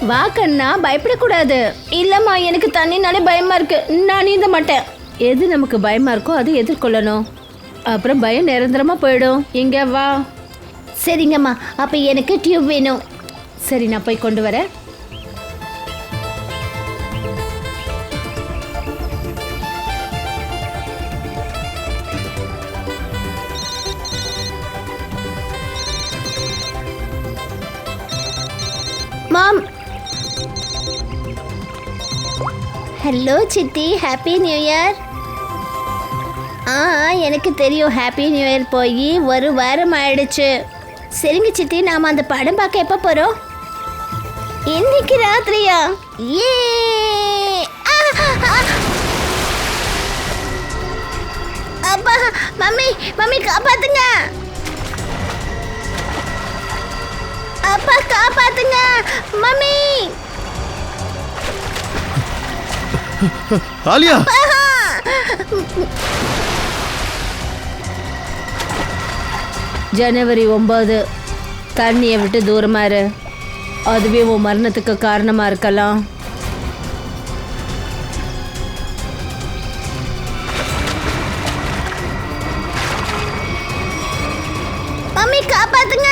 வா கண்ணா, பயப்படக்கூடாது. இல்லம்மா, எனக்கு தண்ணினாலே பயமா இருக்கு. நான் நீந்த மாட்டேன். எது நமக்கு பயமா இருக்கோ அதை எதிர்கொள்ளணும். அப்புறம் பயம் நிரந்தரமா போயிடும். இங்க வா. சரிங்கம்மா, அப்ப எனக்கு டியூப் வேணும். சரி, நான் போய் கொண்டு வரேன். மாம். ஹலோ சித்தி, ஹாப்பி நியூ இயர். எனக்கு தெரியும், ஹாப்பி நியூ இயர் போய் ஒரு வாரம் ஆயிடுச்சு. சரிங்க சித்தி, நாம அந்த படம் பார்க்க எப்போ போறோம்? இன்னைக்கு ராத்திரியா? ஏ அப்பா, மம்மி மம்மி காப்பாத்துங்க. அப்பா காப்பாத்துங்க மம்மி. ஆலியா, ஜனவரி 9 தண்ணியை விட்டு தூரமா இரு. அதுவே உன் மரணத்துக்கு காரணமா இருக்கலாம். மம்மி காப்பாத்துங்க.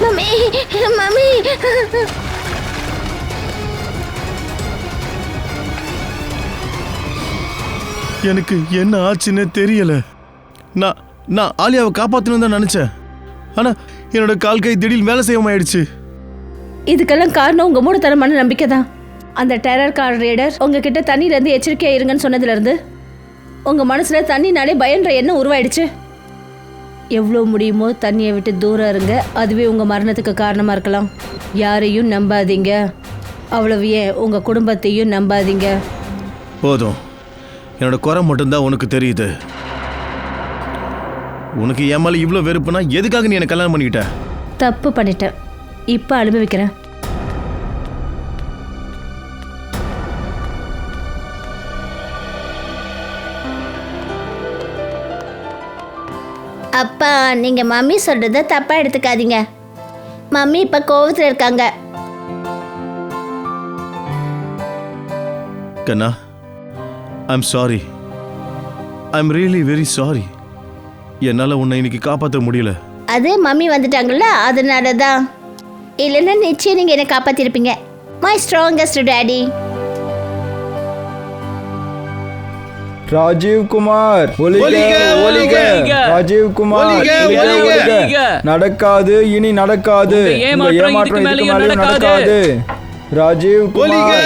Mummy mummy. எனக்கு என்ன ஆச்சுன்னு தெரியல. நான் ஆலியாவை காப்பாற்றணும் தான் நினைச்சேன். ஆனா என்னோட கால் கை திடீர்னு வேலை செய்யாம ஆயிடுச்சு. இதுக்கெல்லாம் காரணம் உங்க மூடத்தனமான நம்பிக்கை தான். அந்த டெரர் கார் ரேடர் உங்ககிட்ட தண்ணியில இருந்து எச்சரிக்கையா இருங்கன்னு சொன்னதுல இருந்து உங்க மனசுல தண்ணினாலே பயன்ற எண்ணம் உருவாயிடுச்சு. எவ்வளோ முடியுமோ தண்ணியை விட்டு தூரம் இருங்க. அதுவே உங்க மரணத்துக்கு காரணமா இருக்கலாம். யாரையும் நம்பாதீங்க. அவ்வளவு ஏன் உங்க குடும்பத்தையும் நம்பாதீங்க. போதும், என்னோட குறை மட்டும்தான் உனக்கு தெரியுது. உனக்கு என் மேல இவ்வளோ வெறுப்புனா எதுக்காக நீ என்ன கல்யாணம் பண்ணிக்கிட்ட? தப்பு பண்ணிட்டேன், இப்போ அனுபவிக்கிறேன். அப்பா, நீங்க மம்மி சொல்றத தப்பா எடுத்துக்காதீங்க. மம்மி இப்ப கோவத்துல இருக்காங்க. கண்ணா, I'm sorry. I'm really very sorry. என்னால உன்னை இன்னைக்கு காப்பாற்ற முடியல. அது மம்மி வந்துட்டாங்கல்ல, அதனால தான். இல்லைன்னா நிச்சயம் நீங்க என்ன காப்பாத்திருப்பீங்க. My strongest daddy. Rajeev Kumar, ஒலிக ஒலிக. ராஜீவ் குமார், ஒலிக. நடக்காது, இனி நடக்காது. ஏமாற்றம் இதுக்கு மேலே நடக்காது. ராஜீவ் குமார்,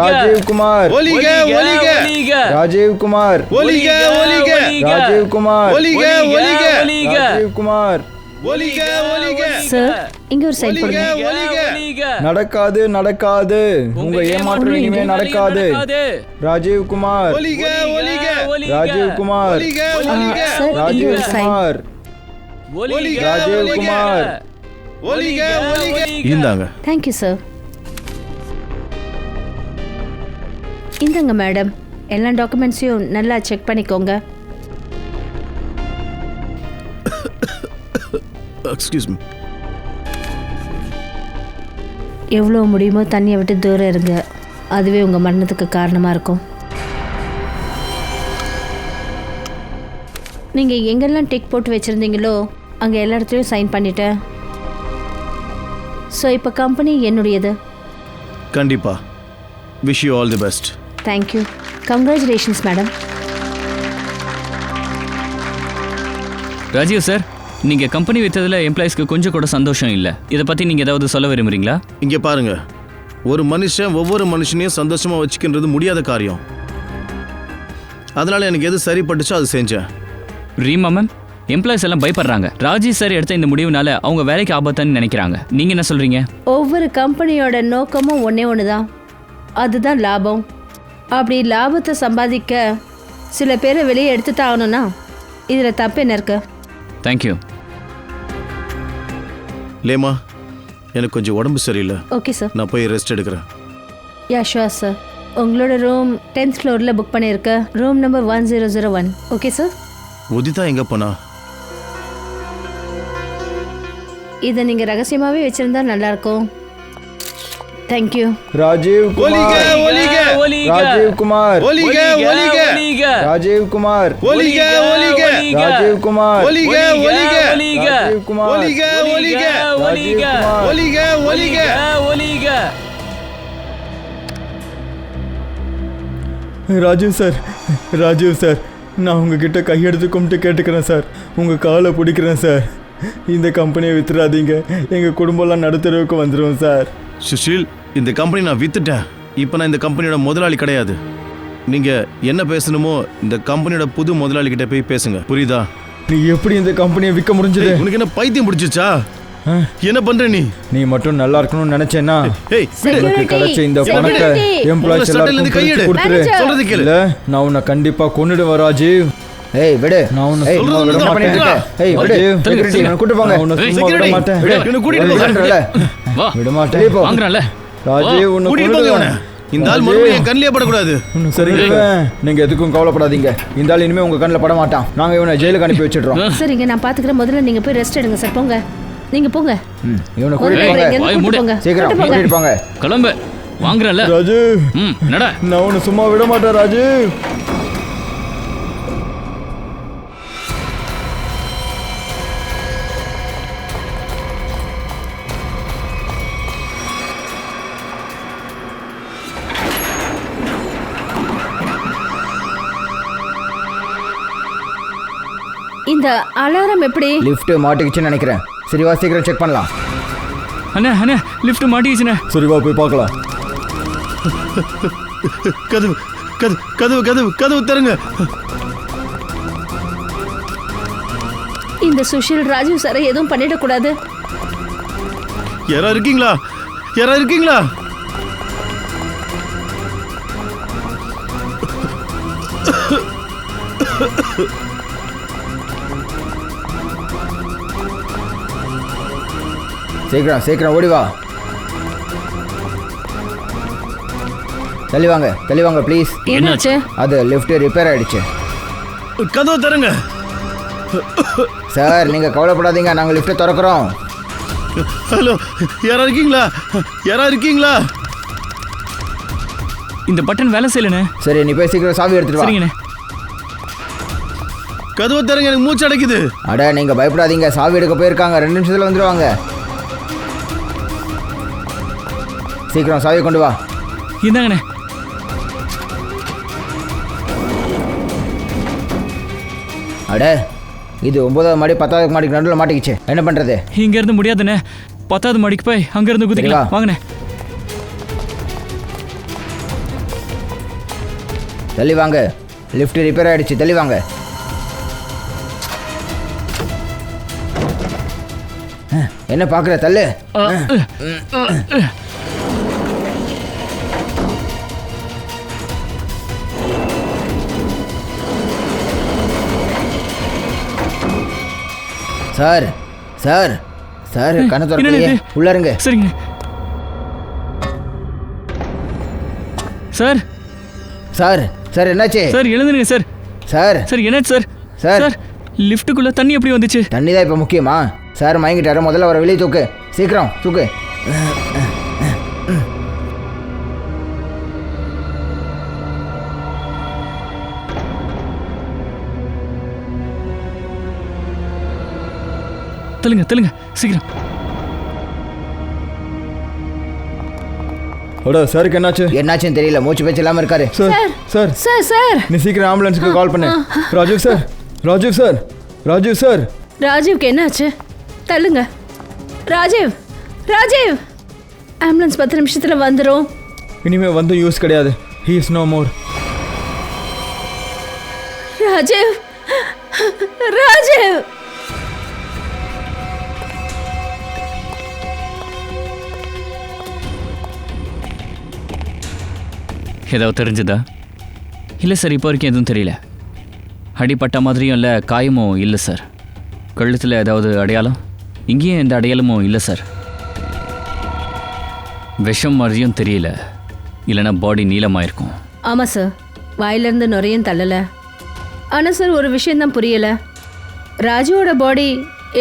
ராஜீவ் குமார், ராஜீவ் குமார், ராஜீவ் குமார், ராஜீவ் குமார். சார், இங்க ஒரு சைட் போடுங்க. நடக்காது, நடக்காது. உங்க ஏமாற்றம் இனிமே நடக்காது. ராஜீவ் குமார், ராஜீவ் குமார், ராஜீவ் குமார், ராஜீவ் குமார். இந்தாங்க. Thank you sir. இந்தாங்க மேடம், எல்லா டாக்குமெண்ட்ஸையும் நல்லா செக் பண்ணிக்கோங்க. Excuse me. எவ்வளோ முடியுமோ தண்ணியை விட்டு தூரம் இருங்க. அதுவே உங்கள் மரணத்துக்கு காரணமாக இருக்கும். நீங்கள் எங்கெல்லாம் டிக் போட்டு வச்சுருந்தீங்களோ அங்கே எல்லா இடத்துலையும் சைன் பண்ணிட்டேன். ஸோ இப்போ கம்பெனி என்னுடையது. கண்டிப்பா. Wish you all the best. Thank you. Congratulations madam. Rajiv sir, நீங்கள் கம்பெனி விற்றதில் எம்ப்ளாயிஸ்க்கு கொஞ்சம் கூட சந்தோஷம் இல்லை. இதை பற்றி நீங்கள் ஏதாவது சொல்ல விரும்புகிறீங்களா? இங்கே பாருங்க, ஒரு மனுஷன் ஒவ்வொரு மனுஷனையும் சந்தோஷமாக வச்சுக்கின்றது முடியாத காரியம். அதனால் எனக்கு எது சரிப்பட்டுச்சோ அது செஞ்சேன். ரீமா மேம், எம்ப்ளாயிஸ் எல்லாம் பயப்படுறாங்க. ராஜீவ் சார் எடுத்த இந்த முடிவுனால அவங்க வேலைக்கு ஆபத்தான்னு நினைக்கிறாங்க. நீங்கள் என்ன சொல்கிறீங்க? ஒவ்வொரு கம்பெனியோட நோக்கமும் ஒன்றே ஒன்று தான், அதுதான் லாபம். அப்படி லாபத்தை சம்பாதிக்க சில பேரை வெளியே எடுத்துட்டு ஆகணும்னா இதில் தப்பு என்ன இருக்கு? தேங்க்யூ. லேமா, எனக்கு கொஞ்சம் உடம்பு சரியில்லை. ஓகே சார், நான் போய் ரெஸ்ட் எடுக்கிறேன். யா ஷுவர் சார். உங்களோட ரூம் 10th ஃப்ளோரில் புக் பண்ணியிருக்க, room number 1001. Okay sir. Uditha எங்கே போனா? இதை நீங்க ரகசியமாவே வச்சிருந்தா நல்லா இருக்கும். தேங்க்யூ. ராஜீவ் ஒலிக குமார் ஒலிக ராஜீவ் குமார் ஒலிக ஒலிக ராஜீவ் குமார் ஒலிக ஒலிக ராஜீவ் குமார் ஒலிக ஒலிக ராஜீவ் குமார் ஒலிக ஒலிக ராஜீவ் குமார் ஒலிக ஒலிக ராஜீவ் சார் நான் உங்ககிட்ட கையெடுத்து கும்பிட்டு கேட்டுக்கிறேன் சார். உங்கள் காலை பிடிக்கிறேன் சார். இந்த கம்பெனியை வித்துறாதீங்க. எங்கள் குடும்பம்லாம் நடுத்தரவுக்கு வந்துடும் சார். சுஷீல், இந்த கம்பெனி நான் வித்துட்டேன். இப்போ நான் இந்த கம்பெனியோட முதலாளி கிடையாது. நீங்க என்ன பேசணுமோ இந்த கம்பெனியோட புது முதலாளி கிட்ட போய் பேசுங்க, புரியுதா? நீ எப்படி இந்த கம்பெனியை விற்க முடிஞ்சது? உனக்கு என்ன பைத்தியம் பிடிச்சிச்சா? என்ன பண்ற நீ? நீ மட்டும் நல்லா இருக்கணும்னு நினைச்சேன்னா ஏய், உனக்கு கிடைச்ச இந்த பணத்தை எம்ப்ளாய்ஸ் எல்லாருக்கும் பிரிச்சு கொடுத்துரு. சொல்றது கேளு. இல்ல நான் உன்னை கண்டிப்பா கொன்னுடுவேன் ராஜீவ். ஏய் விடு. நான் உன்னை ஏய், சும்மா சொல்றது விட தான் மாட்டேன். பண்ணிட்டு ஏய் விடு. செக்யூரிட்டி இவனை கூட்டு போங்க. நான் உன்னை சும்மா விட செக்யூரிட்டி, மாட்டேன். இவனை கூட்டிட்டு போ. சொல்றேன்ல. வா விட மாட்டேன். வெளியே போ. வாங்குறல ராஜீவ் உன்னை கூட்டிட்டு போங்க இவனை. இந்த ஆள் மறுபடியும் என் கண்ணிலே படக்கூடாது. சரிடுவேன். நீங்க எதுக்கும் கவலைப்படாதீங்க. இந்த ஆள் இனிமே உங்க கண்ணில் பட மாட்டான். நாங்க இவனை ஜெயிலுக்கு அனுப்பி வச்சிடுறோம். சரிங்க, நான் பாத்துக்கிறேன். முதல்ல நீங்க போய் ரெஸ்ட் எடுங்க சார். போங்க, நீங்க போங்க. இவனை முதல்ல கூட்டிட்டு இவரை போங்க. இங்க இருந்து கூட்டிட்டு போங்க. சீக்கிரம் கூட்டிட்டு போங்க. கூட்டிட்டு போங்க. கிளம்பு. வாங்குறல ராஜீவ் நட. நான் உன்னை சும்மா விட மாட்டேன் ராஜீவ். இந்த அலாரம் எப்படி? லிஃப்ட் மாட்டிக்கிச்சுன்னு நினைக்கிறேன். சரி வா, சீக்கிரம் செக் பண்ணலாம். அண்ணே அண்ணே லிஃப்ட் மாட்டிக்கிச்சுண்ணே. சரி வா போய் பார்க்கலாம். கதவு கதவு கதவு கதவு கதவு தருங்க. இந்த சுஷில் ராஜீவ் சாரை எதுவும் பண்ணிடக்கூடாது. யாரா இருக்கீங்களா? யாரா இருக்கீங்களா? சீக்கிரம் சீக்கிரம் ஓடி வா. தள்ளி வாங்க ப்ளீஸ். என்னாச்சு? அது லிஃப்ட் ரிப்பேர் ஆயிடுச்சு. கதவு தருங்க. சார் நீங்க கவலைப்படாதீங்க, நாங்க லிஃப்ட்டை திறக்கிறோம். ஹலோ, யாரா இருக்கீங்களா? யாரா இருக்கீங்களா? இந்த பட்டன் வேலை செய்யலண்ணே. சரி நீ போய் சீக்கிரம் சாவி எடுத்துட்டு வா. சரிங்கண்ணே. கதவு தருங்க, எனக்கு மூச்சு அடைக்குது. அட நீங்க பயப்படாதீங்க, சாவி எடுக்க போயிருக்காங்க. 2 நிமிஷத்துல வந்துடுவாங்க. சீக்கிரம் சாவி கொண்டு வா. இந்தாங்கண்ணே. அட இது 9வது மாடி 10வது மாடிக்கு நடுவில் மாட்டிக்கிச்சு. என்ன பண்றது? இங்க இருந்து முடியாதுண்ணே. 10வது மாடிக்கு போய் அங்க இருந்து குதிக்கலாம். சரிவா. வாங்கண்ணே. தள்ளி வாங்க, லிஃப்ட் ரிப்பேர் ஆயிடுச்சு. தள்ளி வாங்க. என்ன பார்க்குற? தள்ளு. சார் சார் சார் கண்ணை என்னண்ணே திறக்கலையே. இது? உள்ள இருங்க. சரிங்கண்ணே. சார் சார் சார் என்னாச்சு? சார் எழுந்துருங்க சார். சார் சார் என்னாச்சு சார்? சார். சார் லிஃப்ட்டுக்குள்ள தண்ணி எப்படி வந்துச்சு? தண்ணி தான் இப்போ முக்கியமா? சார் மயங்கிட்டாரு. முதல்ல அவரை வெளியே தூக்கு. சீக்கிரம் தூக்கு. தள்ளுங்க தள்ளுங்க சீக்கிரம். அட சாருக்கு என்னாச்சு? என்னாச்சுன்னு தெரியல, மூச்சு பேச்சு இல்லாமல் இருக்காரு. சார் சார் சார் சார் நீ சீக்கிரம் ஆம்புலன்ஸுக்கு கால் பண்ணு. Rajeev sir Rajeev sir Rajeev sir. ராஜீவ்க்கு என்னாச்சு? தள்ளுங்க. ராஜீவ் ராஜீவ் ஆம்புலன்ஸ் 10 நிமிஷத்துல வந்துடும். இனிமே வந்து யூஸ் கிடையாது. He is no more. Rajiv Rajiv ஏதாவது தெரிஞ்சுதா? இல்லை சார், இப்போ வரைக்கும் எதுவும் தெரியல. அடிப்பட்ட மாதிரியும் இல்லை, காயமும் இல்லை சார். கழுத்தில் ஏதாவது அடையாளம்? இங்கேயும் எந்த அடையாளமும் இல்லை சார். விஷம் மாதிரியும் தெரியல, இல்லைன்னா பாடி நீளமாக இருக்கும். ஆமாம் சார், வாயிலிருந்து நுரையும் தள்ளலை. ஆனால் சார் ஒரு விஷயந்தான் புரியலை. ராஜுவோட பாடி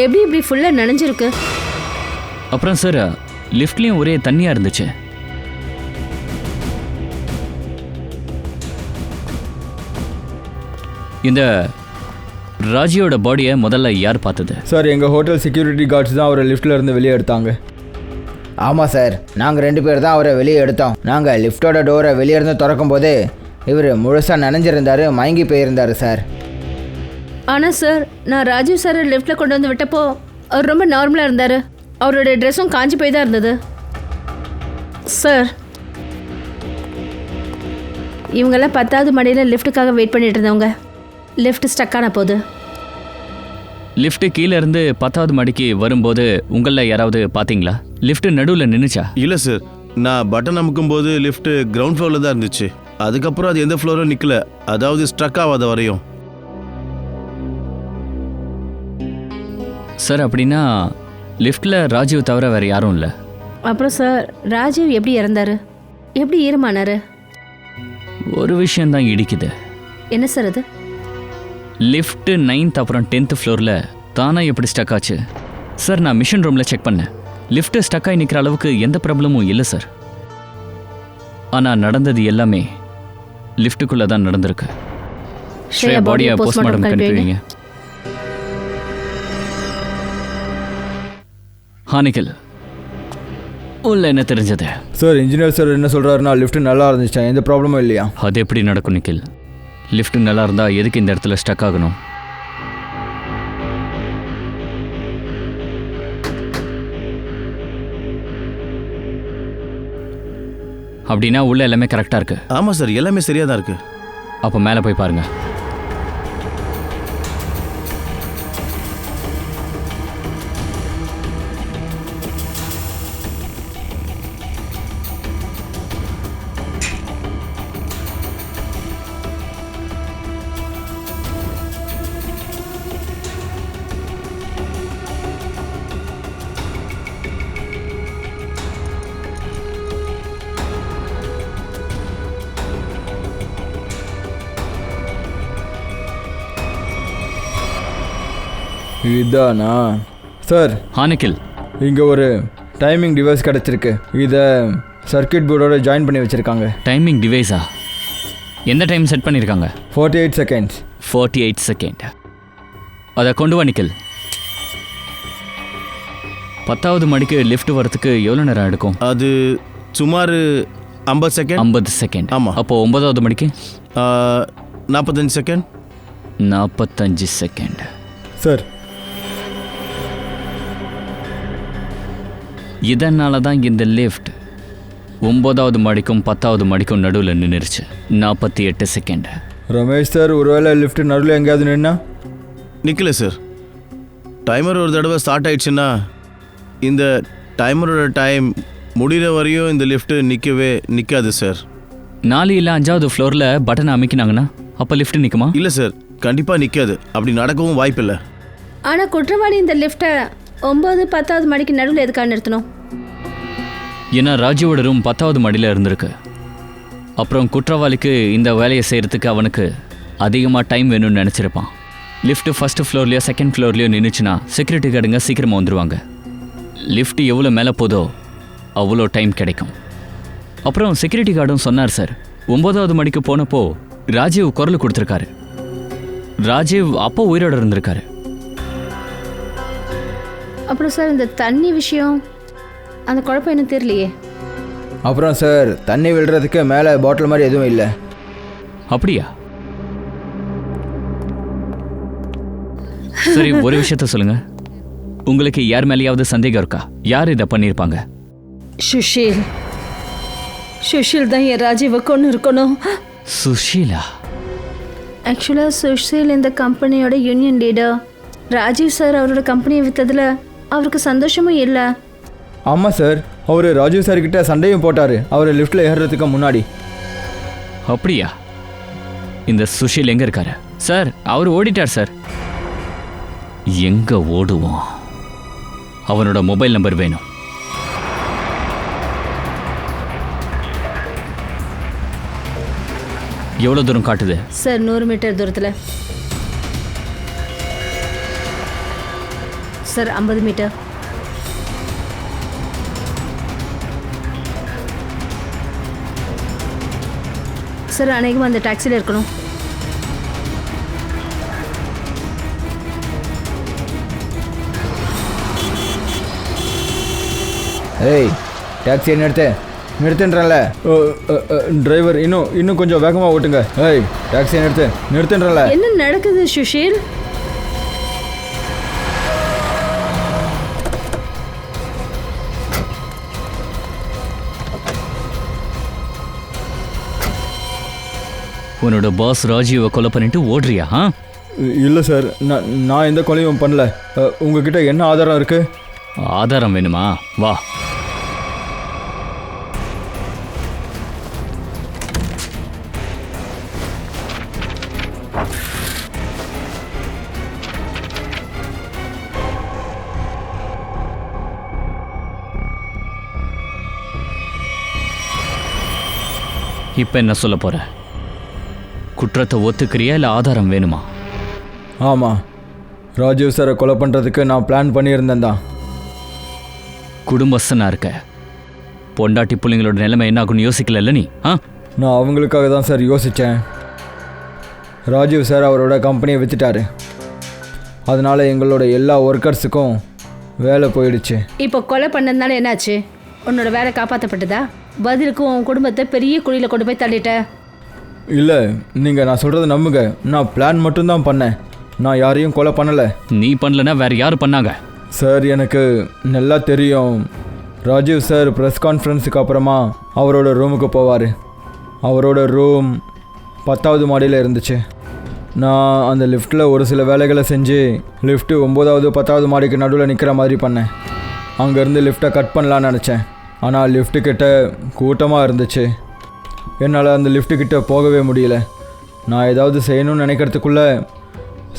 எப்படி இப்படி ஃபுல்லாக நனைஞ்சிருக்கு? அப்புறம் சார் லிஃப்ட்லேயும் ஒரே தண்ணியாக இருந்துச்சு. இந்த ராஜியோட பாடியை முதல்ல யார் பார்த்தது? சார் எங்கள் ஹோட்டல் செக்யூரிட்டி கார்ட்ஸ் தான் அவரை லிஃப்ட்டில் இருந்து வெளியே எடுத்தாங்க. ஆமாம் சார், நாங்கள் 2 பேர் தான் அவரை வெளியே எடுத்தோம். நாங்கள் லிஃப்ட்டோட டோரை வெளியே இருந்து திறக்கும் போது இவர் முழுசாக நனைஞ்சிருந்தார், மயங்கி போயிருந்தார் சார். ஆனால் சார், நான் ராஜீவ் சாரை லிஃப்ட்டில் கொண்டு வந்து விட்டப்போ அவர் ரொம்ப நார்மலாக இருந்தார். அவரோட ட்ரெஸ்ஸும் காஞ்சி போய் தான் இருந்தது. சார், இவங்கெல்லாம் 10வது மாடியில் லிஃப்ட்டுக்காக வெயிட் பண்ணிட்டு இருந்தவங்க. லிஃப்ட் ஸ்டக்கான போது லிஃப்ட் கீழே இருந்து 10வது மாடிக்கு வரும்போது உங்களில் யாராவது பார்த்தீங்களா? லிஃப்ட் நடுவில் நின்றுச்சா? இல்லை சார், நான் பட்டன் அமுக்கும் போது லிஃப்ட் கிரவுண்ட் ஃப்ளோரில் தான் இருந்துச்சு. அதுக்கப்புறம் அது எந்த ஃப்ளோரும் நிற்கல, அதாவது ஸ்ட்ரக் ஆகாத வரையும். சார் அப்படின்னா லிஃப்ட்டில் ராஜீவ் தவிர வேறு யாரும் இல்லை. அப்புறம் சார், ராஜீவ் எப்படி இறந்தாரு? எப்படி ஈரமானாரு? ஒரு விஷயந்தான் இடிக்குது. என்ன சார் அது? லிஃப்ட் 9th அப்புறம் 10th ஃப்ளோரில் தானே எப்படி ஸ்டக் ஆச்சு? சார் நான் மிஷின் ரூமில் செக் பண்ணேன். லிஃப்ட் ஸ்டக் ஆகி நிற்கிற அளவுக்கு எந்த ப்ராப்ளமும் இல்லை சார். ஆனால் நடந்தது எல்லாமே லிஃப்ட்டுக்குள்ளே தான் நடந்திருக்கு. ஸ்ரேயா பாடியை போஸ்ட்மார்ட்டம் அனுப்பிடுவீங்க. ஹானிக்கல் உள்ள என்ன தெரிஞ்சது? சார் இன்ஜினியர் சார் என்ன சொல்கிறாருன்னா லிஃப்ட் நல்லா இருந்துச்சா, எந்த ப்ராப்ளமும் இல்லையா? அது எப்படி நடக்கும் நிக்கில்? லிஃப்ட் நல்லா இருந்தால் எதுக்கு இந்த இடத்துல ஸ்டக் ஆகணும்? அப்படின்னா உள்ள எல்லாமே கரெக்டாக இருக்கு. ஆமாம் சார், எல்லாமே சரியாக தான் இருக்கு. அப்போ மேலே போய் பாருங்க. இதானா சார்? ஹானிக்கில் இங்கே ஒரு டைமிங் டிவைஸ் கிடச்சிருக்கு. இதை சர்க்கியூட் போர்டோட ஜாயின் பண்ணி வச்சுருக்காங்க. டைமிங் டிவைஸா? எந்த டைம் செட் பண்ணியிருக்காங்க? 48 செகண்ட்ஸ். 48 செகண்ட். அதை கொண்டு வா நிக்கில். 10வது மாடிக்கு லிஃப்ட் வரத்துக்கு எவ்வளோ நேரம் எடுக்கும்? அது சுமார் 50 செகண்ட். 50 செகண்ட். ஆமாம். அப்போது 9வது மணிக்கு 45 செகண்ட். 45 செகண்ட். சார் இதனால தான் இந்த லிஃப்ட் 9வது மாடிக்கும் 10வது மாடிக்கும் நடுவில் நின்றுச்சு. 48 செகண்ட். ரமேஷ் சார், ஒருவேளை லிஃப்ட் நடுவில் எங்கேயாவது நின்னா? நிற்கல சார். டைமர் ஒரு தடவை ஸ்டார்ட் ஆயிடுச்சுன்னா இந்த டைமரோட டைம் முடிகிற வரையும் இந்த லிஃப்ட் நிற்காது சார். 4 இல்லை 5வது ஃப்ளோரில் பட்டனை அமைக்கினாங்கன்னா அப்போ லிஃப்ட் நிற்குமா? இல்லை சார், கண்டிப்பாக நிற்காது. அப்படி நடக்கவும் வாய்ப்பில்லை. ஆனால் குற்றவாளி இந்த லிஃப்ட்டை 9, 10வது மாடிக்கு நடுவில் எதுக்காக நிறுத்தணும்? ஏன்னா ராஜுவோட ரூம் 10வது மாடியில் இருந்திருக்கு. அப்புறம் குற்றவாளிக்கு இந்த வேலையை செய்கிறதுக்கு அவனுக்கு அதிகமாக டைம் வேணும்னு நினச்சிருப்பான். லிஃப்ட்டு ஃபஸ்ட்டு ஃப்ளோர்லையோ செகண்ட் ஃப்ளோர்லையோ நின்றுச்சுன்னா செக்யூரிட்டி கார்டுங்க சீக்கிரமாக வந்துடுவாங்க. லிஃப்ட் எவ்வளோ மேலே போதோ அவ்வளோ டைம் கிடைக்கும். அப்புறம் செக்யூரிட்டி கார்டும் சொன்னார் சார், 9வது மணிக்கு போனப்போ ராஜீவ் குரல் கொடுத்துருக்காரு. ராஜீவ் அப்போ உயிரோடு இருந்திருக்காரு. அப்புறம் சார், இந்த தண்ணி விஷயம், அந்த குழப்பம் எனக்கு தெரியலையே. அப்புறம் சார், தண்ணி விழுறதுக்கு மேலே பாட்டில் மாதிரி எதுவும் இல்லை. அப்படியா? சரி, ஒரு விஷயத்த சொல்லுங்க. உங்களுக்கு யார் மேலேயாவது சந்தேகம் இருக்கா? யார் இதை பண்ணியிருப்பாங்க? சுஷீல். சுஷீல் தான் என் ராஜீவை கொண்டு இருக்கணும். சுஷீலா? ஆக்சுவலாக சுஷீல் இந்த கம்பெனியோட யூனியன் லீடர். ராஜீவ் சார் அவரோட கம்பெனியை விற்றதில் அவருக்கு சந்தோஷமும் இல்லை. ஆமாம் சார், அவர் ராஜீவ் சார்கிட்ட சண்டையும் போட்டார் அவர் லிஃப்ட்டில் ஏறுறதுக்கு முன்னாடி. அப்படியா? இந்த சுஷீல் எங்கே இருக்காரு? சார், அவர் ஓடிட்டார் சார். எங்கே ஓடுவோம்? அவனோட மொபைல் நம்பர் வேணும். எவ்வளோ தூரம் காட்டுது சார்? 100 மீட்டர் தூரத்தில். Sir 50 metre. சார் அநேகமாக அந்த டாக்ஸியில் இருக்கணும். ஏய் டாக்ஸியை நிறுத்துன்றல. டிரைவர் இன்னும் கொஞ்சம் வேகமாக ஓட்டுங்க. ஏய் டாக்ஸியை நிறுத்துன்றல. என்ன நடக்குது சுஷீல்? உன்னோட பாஸ் ராஜீவை கொலை பண்ணிட்டு ஓடுறியா? இல்லை சார், நான் எந்த கொலையும் பண்ணல. உங்ககிட்ட என்ன ஆதாரம் இருக்கு? ஆதாரம் வேணுமா? வா. இப்ப என்ன சொல்ல போற? குற்றத்தை ஒத்துக்கிறியா இல்லை ஆதாரம் வேணுமா? ஆமாம், ராஜீவ் சாரை கொலை பண்ணுறதுக்கு நான் பிளான் பண்ணியிருந்தேன் தான். குடும்பஸ்தனா இருக்க, பொண்டாட்டி பிள்ளைங்களோட நிலைமை என்ன ஆகும்னு யோசிக்கல நீ? நான் அவங்களுக்காக தான் சார் யோசித்தேன். ராஜீவ் சார் அவரோட கம்பெனியை விற்றுட்டாரு. அதனால் எங்களோட எல்லா ஒர்க்கர்ஸுக்கும் வேலை போயிடுச்சு. இப்போ கொலை பண்ணதுனால என்னாச்சு? உன்னோட வேலை காப்பாற்றப்பட்டதா? பதிலுக்கு உன் குடும்பத்தை பெரிய குழியில் கொண்டு போய் தள்ளிட்ட. இல்லை, நீங்கள் நான் சொல்கிறத நம்புங்க. நான் பிளான் மட்டும்தான் பண்ணேன். நான் யாரையும் கொலை பண்ணலை. நீ பண்ணலன்னா வேற யார் பண்ணாங்க? சார், எனக்கு நல்லா தெரியும். ராஜீவ் சார் ப்ரெஸ் கான்ஃபரன்ஸுக்கு அப்புறமா அவரோட ரூமுக்கு போவார். அவரோட ரூம் 10வது மாடியில் இருந்துச்சு. நான் அந்த லிஃப்ட்டில் ஒரு சில வேலைகளை செஞ்சு லிஃப்ட்டு 9வது 10வது மாடிக்கு நடுவில் நிற்கிற மாதிரி பண்ணேன். அங்கேருந்து லிஃப்ட்டை கட் பண்ணலான்னு நினச்சேன். ஆனால் லிஃப்ட்டுக்கிட்ட கூட்டமாக இருந்துச்சு. என்னால் அந்த லிஃப்ட்டுக்கிட்ட போகவே முடியல. நான் ஏதாவது செய்யணும்னு நினைக்கிறதுக்குள்ளே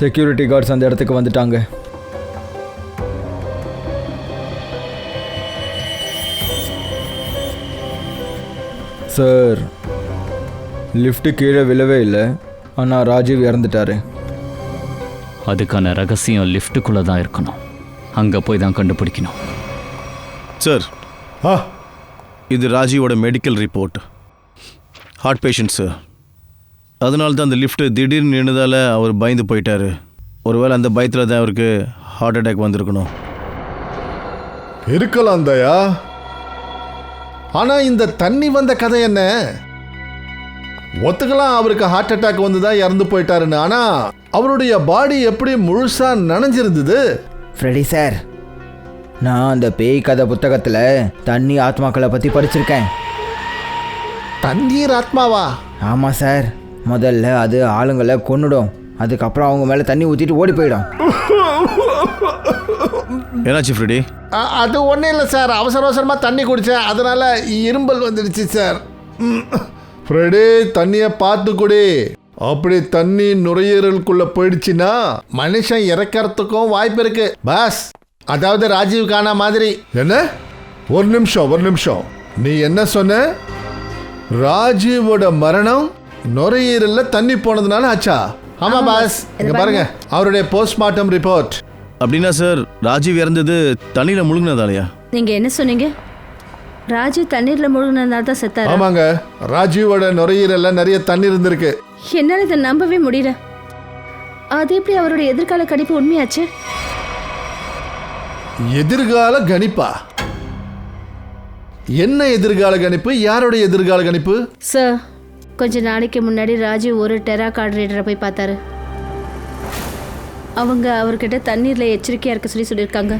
செக்யூரிட்டி கார்ட்ஸ் அந்த இடத்துக்கு வந்துட்டாங்க. சார், லிஃப்ட்டு கீழே விழவே இல்லை. ஆனால் ராஜீவ் இறந்துட்டாரு. அதுக்கான ரகசியம் லிஃப்ட்டுக்குள்ளே தான் இருக்கணும். அங்கே போய் தான் கண்டுபிடிக்கணும். சார், இது ராஜீவோட medical report. Heart patient sir. அதனால தான் அந்த லிஃப்ட்டு திடீர்னு நின்றுதால் அவர் பயந்து போயிட்டார். ஒருவேளை அந்த பயத்தில் தான் அவருக்கு ஹார்ட் அட்டாக் வந்திருக்கணும். இருக்கலாம் தயா. ஆனால் இந்த தண்ணி வந்த கதை என்ன? ஒத்துக்கலாம் அவருக்கு ஹார்ட் அட்டாக் வந்து தான் இறந்து போயிட்டாருன்னு. ஆனால் அவருடைய பாடி எப்படி முழுசாக நனைஞ்சிருந்தது? ஃப்ரெடி சார், நான் அந்த பேய் கதை புத்தகத்தில் தண்ணி ஆத்மாக்களை பற்றி படிச்சிருக்கேன். தண்ணீர் ஆத்மாவா? ஆமாம் சார். முதல்ல அது ஆளுங்களை கொன்னுடும். அதுக்கப்புறம் அவங்க மேலே தண்ணி ஊற்றிட்டு ஓடி போயிடும். என்னாச்சு ஃப்ரெடி? அது ஒன்றும் இல்லை சார், அவசர அவசரமாக தண்ணி குடித்தேன், அதனால் இரும்பல் வந்துடுச்சு சார். ஃப்ரெடி, தண்ணியை பார்த்து குடி. அப்படி தண்ணி நுரையீரலுக்குள்ளே போயிடுச்சுன்னா மனுஷன் இறக்கிறதுக்கும் வாய்ப்பு இருக்கு. பாஸ், அதாவது ராஜீவ் கானா மாதிரி. என்ன? ஒரு நிமிஷம். நீ என்ன சொன்ன? ராஜீவோட மரணம் நுரையீரல்ல தண்ணி போனதுனால ஆச்சா? ஆமா பாஸ், இங்க பாருங்க அவருடைய போஸ்ட்மார்ட்டம் ரிப்போர்ட். அப்படின்னா சார், ராஜீவ் இறந்தது தண்ணியில் முழுங்கினதாலையா? நீங்கள் என்ன சொன்னீங்க? ராஜீவ் தண்ணீரில் முழுகினதுனால தான் செத்தாரு? ஆமாங்க, ராஜீவோட நுரையீரல்ல நிறைய தண்ணி இருந்திருக்கு. என்னால் இதை நம்பவே முடியல. அது எப்படி அவரோட எதிர்கால கணிப்பு உண்மையாச்சு? எதிர்கால கணிப்பா? என்ன எதிர்கால கணிப்பு? யாருடைய எதிர்கால கணிப்பு? சார், கொஞ்ச நாளைக்கு முன்னாடி ராஜீவ் ஒரு டெரா கார்டு ரீடரை போய் பார்த்தாரு. அவங்க அவர்கிட்ட தண்ணீரில் எச்சரிக்கையாக இருக்க சொல்லியிருக்காங்க.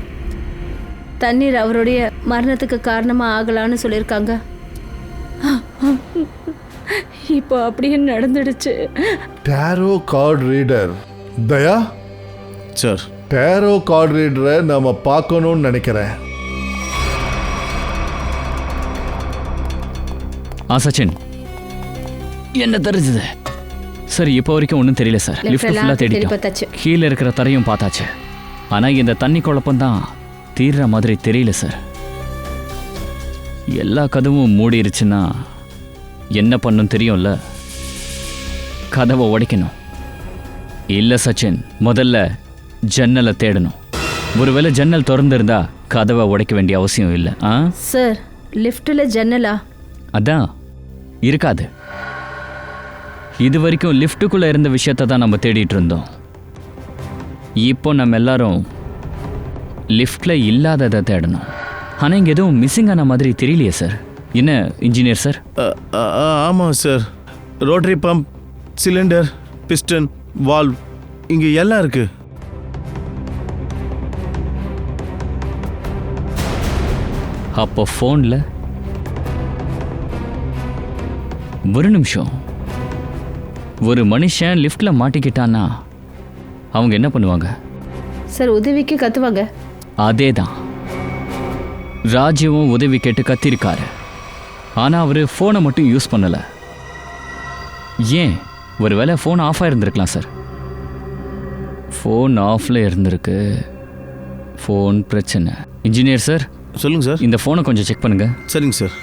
தண்ணீர் அவருடைய மரணத்துக்கு காரணமாக ஆகலான்னு சொல்லியிருக்காங்க. இப்போ அப்படியே நடந்துடுச்சு. Tarot card reader. Daya sir, tarot card ரீடரை நாம பார்க்கணும்னு நினைக்கிறேன். சச்சின், என்ன தெரிஞ்சது? சரி, இப்போ வரைக்கும் ஒன்றும் தெரியல சார். லிஃப்ட் ஃபுல்லாக தேடிட்டோம். கீழே இருக்கிற தரையும் பார்த்தாச்சு. ஆனால் இந்த தண்ணி குழப்பம் தான் தீர்ற மாதிரி தெரியல சார். எல்லா கதவும் மூடிருச்சுன்னா என்ன பண்ணும் தெரியும்ல? கதவை உடைக்கணும். இல்லை சச்சின், முதல்ல ஜன்னலை தேடணும். ஒருவேளை ஜன்னல் திறந்திருந்தா கதவை உடைக்க வேண்டிய அவசியம் இல்லை. சார், லிஃப்ட்டில் ஜன்னலா? அதான் இருக்காது. இது வரைக்கும் லிஃப்ட்டுக்குள்ளே இருந்த விஷயத்தை தான் நம்ம தேடிட்டு இருந்தோம். இப்போ நம்ம எல்லாரும் லிஃப்டில் இல்லாததை தேடணும். ஆனால் இங்கே எதுவும் மிஸ்ஸிங் ஆன மாதிரி தெரியலையே சார். என்ன இன்ஜினியர் சார்? ஆமாம் sir. Rotary pump, cylinder, piston, valve இங்கே எல்லாம் இருக்கு. அப்போ ஃபோனில் ஒரு நிமிஷம், ஒரு மனுஷன் லிஃப்டில் மாட்டிக்கிட்டான்னா அவங்க என்ன பண்ணுவாங்க சார்? உதவிக்கு கத்துவாங்க. அதே தான், ராஜுவும் உதவி கேட்டு கத்திருக்காரு. ஆனால் அவர் ஃபோனை மட்டும் யூஸ் பண்ணலை. ஏன்? ஒருவேளை ஃபோன் ஆஃப் ஆகிருந்துருக்கலாம் சார். ஃபோன் ஆஃபில் இருந்திருக்கு. ஃபோன் பிரச்சனை. இன்ஜினியர் சார், சொல்லுங்கள் சார். இந்த ஃபோனை கொஞ்சம் செக் பண்ணுங்க. சரிங்க சார்.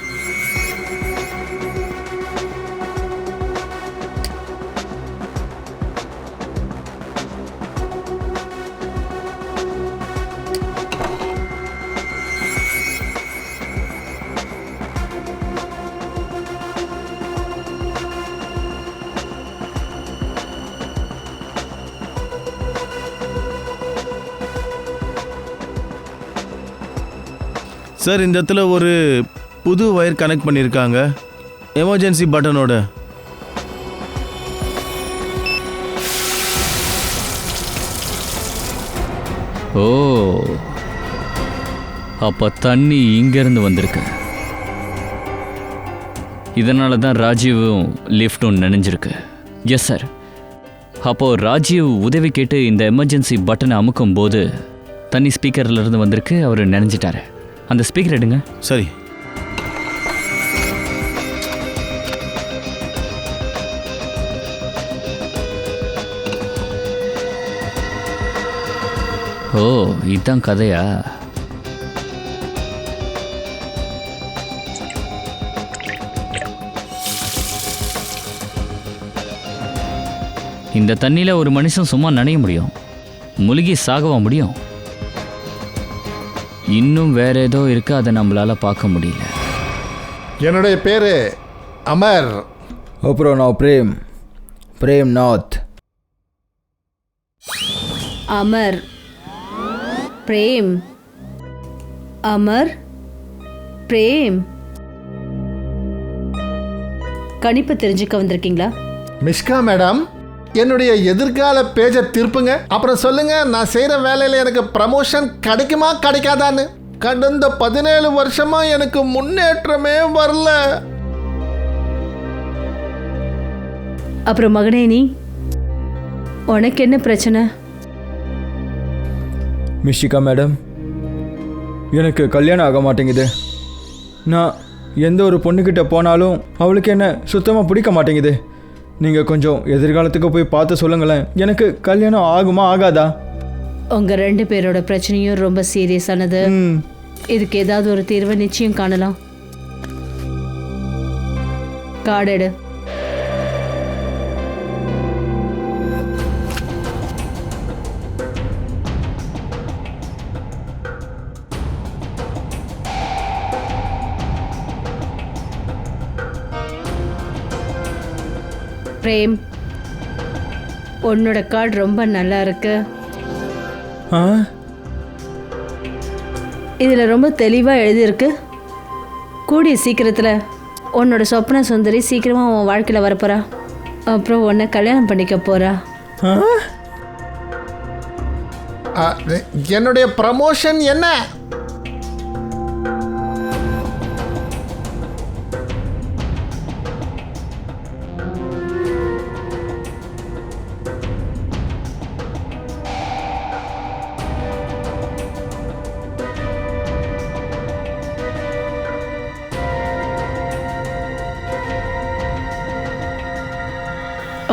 சார், இந்த இடத்துல ஒரு புது வயர் கனெக்ட் பண்ணியிருக்காங்க எமர்ஜென்சி பட்டனோட. ஓ, அப்போ தண்ணி இங்கேருந்து வந்திருக்கு. இதனால தான் ராஜீவும் லிஃப்ட்டும் நனைஞ்சிருக்கு. Yes sir. அப்போது ராஜீவ் உதவி கேட்டு இந்த எமர்ஜென்சி பட்டனை அமுக்கும் போது தண்ணி ஸ்பீக்கர்லேருந்து வந்திருக்கு. அவர் நனைஞ்சிட்டாரு. அந்த ஸ்பீக்கர் எடுங்க. சரி. ஓ, இதுதான் கதையா? இந்த தண்ணியில் ஒரு மனுஷன் சும்மா நனைய முடியும்? முழுகி சாகவா முடியும்? இன்னும் வேற ஏதோ இருக்கு, அதை நம்மளால பார்க்க முடியல. என்னுடைய பேர் அமர். அப்புறம் நான் பிரேம், பிரேம்நாத். அமர், பிரேம், அமர், பிரேம். கணிப்பு தெரிஞ்சுக்க வந்திருக்கீங்களா? மிஷ்கா மேடம், என்னுடைய எதிர்கால பேஜை திருப்புங்க. அப்புறம் சொல்லுங்க, நான் செய்கிற வேலையில் எனக்கு ப்ரமோஷன் கிடைக்குமா கிடைக்காதான்னு. கடந்த 17 வருஷமா எனக்கு முன்னேற்றமே வரல. அப்புறம் மகனே, நீ உனக்கு என்ன பிரச்சனை? மிஷிகா மேடம், எனக்கு கல்யாணம் ஆக மாட்டேங்குது. நான் எந்த ஒரு பொண்ணுக்கிட்ட போனாலும் அவளுக்கு என்ன சுத்தமாக பிடிக்க மாட்டேங்குது. நீங்கள் கொஞ்சம் எதிர்காலத்துக்கு போய் பார்த்து சொல்லுங்களேன், எனக்கு கல்யாணம் ஆகுமா ஆகாதா? உங்கள் 2 பேரோட பிரச்சனையும் ரொம்ப சீரியஸானது. இதுக்கு ஏதாவது ஒரு தீர்வை நிச்சயம் காணலாம். கார்டு எடு. பிரேம், உன்னோட கார்டு ரொம்ப நல்லா இருக்கு. இதில் ரொம்ப தெளிவாக எழுதியிருக்கு. கூடிய சீக்கிரத்தில் உன்னோட சொப்ன சுந்தரி சீக்கிரமாக உன் வாழ்க்கையில் வரப்போறா. அப்புறம் உன்னை கல்யாணம் பண்ணிக்க போறா. என்னுடைய ப்ரமோஷன் என்ன?